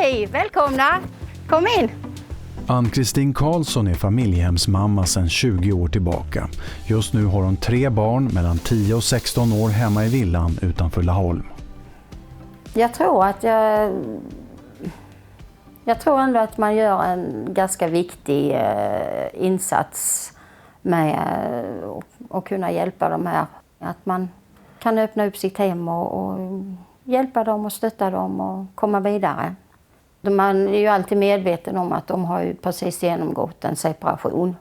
Hej, välkomna! Kom in! Ann-Kristin Karlsson är familjehemsmamma sedan 20 år tillbaka. Just nu har hon 3 barn mellan 10 och 16 år hemma i villan utanför Laholm. Jag tror ändå att man gör en ganska viktig insats med att kunna hjälpa de här. Att man kan öppna upp sitt hem och hjälpa dem och stötta dem och komma vidare. Man är ju alltid medveten om att de har ju precis genomgått en separation.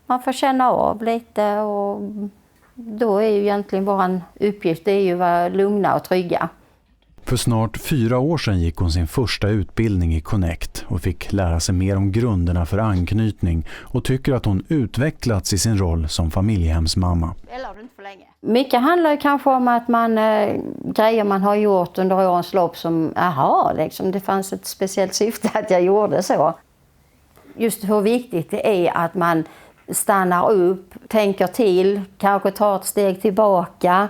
Man får känna av lite och då är ju egentligen vår uppgift det är ju att vara lugna och trygga. För snart 4 år sedan gick hon sin första utbildning i Connect och fick lära sig mer om grunderna för anknytning och tycker att hon utvecklats i sin roll som familjehemsmamma. Mycket handlar ju kanske om att grejer man har gjort under årens lopp som, liksom, det fanns ett speciellt syfte att jag gjorde så. Just hur viktigt det är att man stannar upp, tänker till, kanske tar ett steg tillbaka.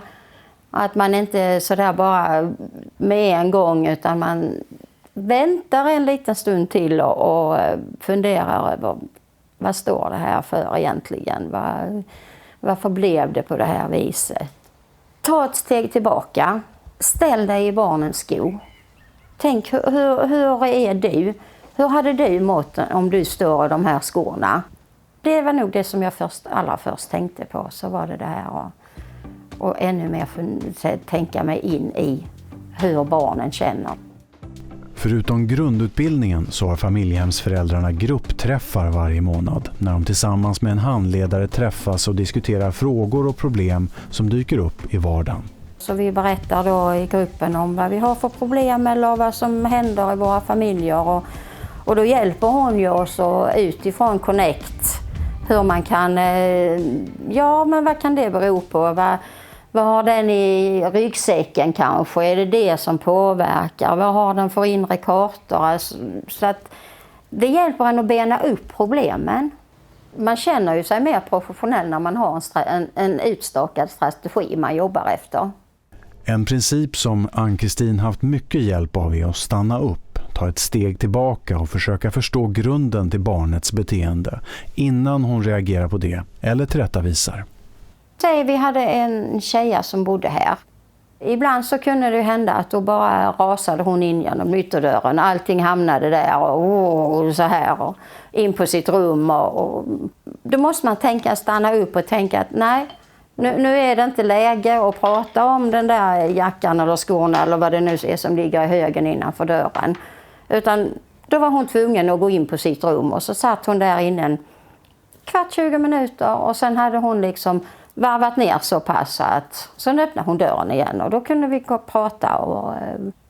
Att man inte sådär bara med en gång utan man väntar en liten stund till och funderar över vad står det här för egentligen? Varför blev det på det här viset? Ta ett steg tillbaka. Ställ dig i barnens sko. Tänk hur är du? Hur hade du mått om du står i de här skorna? Det var nog det som jag allra först tänkte på. Så var det här och ännu mer tänka mig in i hur barnen känner. Förutom grundutbildningen så har familjehemsföräldrarna gruppträffar varje månad när de tillsammans med en handledare träffas och diskuterar frågor och problem som dyker upp i vardagen. Så vi berättar då i gruppen om vad vi har för problem eller vad som händer i våra familjer och då hjälper hon ju oss utifrån Connect hur man kan, men vad kan det bero på? Vad har den i ryggsäcken kanske? Är det som påverkar? Vad har den för inre kartor? Alltså, så att det hjälper en att bena upp problemen. Man känner ju sig mer professionell när man har en utstakad strategi man jobbar efter. En princip som Ann-Kristin haft mycket hjälp av är att stanna upp, ta ett steg tillbaka och försöka förstå grunden till barnets beteende innan hon reagerar på det eller tillrättavisar. Vi hade en tjeja som bodde här. Ibland så kunde det hända att då bara rasade hon in genom ytterdörren. Allting hamnade där och så här och in på sitt rum. Och då måste man stanna upp och tänka att nej, nu är det inte läge att prata om den där jackan eller skorna eller vad det nu är som ligger i högen innanför dörren. Utan då var hon tvungen att gå in på sitt rum och så satt hon där inne en 20 minuter och sen hade hon liksom varvat ner så pass att sen öppnade hon dörren igen och då kunde vi gå och prata. Och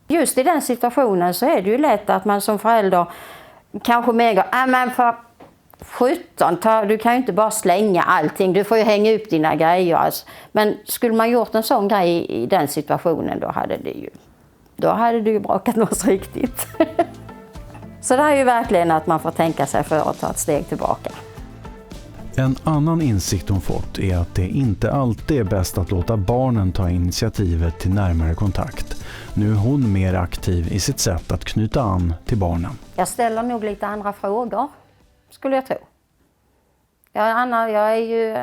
just i den situationen så är det ju lätt att man som förälder kanske megar, men för 17, du kan ju inte bara slänga allting, du får ju hänga upp dina grejer. Alltså. Men skulle man gjort en sån grej i den situationen då hade det ju brakat något riktigt. Så det är ju verkligen att man får tänka sig för att ta ett steg tillbaka. En annan insikt hon fått är att det inte alltid är bäst att låta barnen ta initiativet till närmare kontakt. Nu är hon mer aktiv i sitt sätt att knyta an till barnen. Jag ställer nog lite andra frågor, skulle jag tro. Jag är ju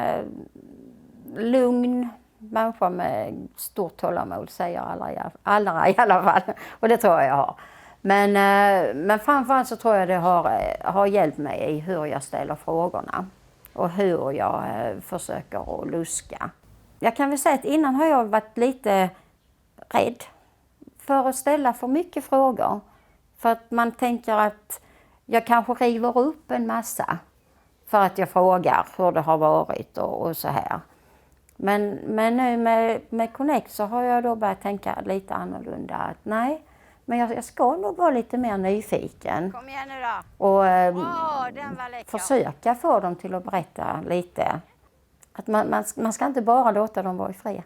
lugn människa med stort tålamod, säger alla i alla fall. Och det tror jag har. Men framförallt så tror jag det har hjälpt mig i hur jag ställer frågorna. Och hur jag försöker att luska. Jag kan väl säga att innan har jag varit lite rädd för att ställa för mycket frågor. För att man tänker att jag kanske river upp en massa. För att jag frågar hur det har varit och så här. Men nu med Connect så har jag då börjat tänka lite annorlunda. Att nej, men jag ska nog vara lite mer nyfiken. Kom igen nu då. Och den var läcker. Försöka få dem till att berätta lite. Att man ska inte bara låta dem vara i fred.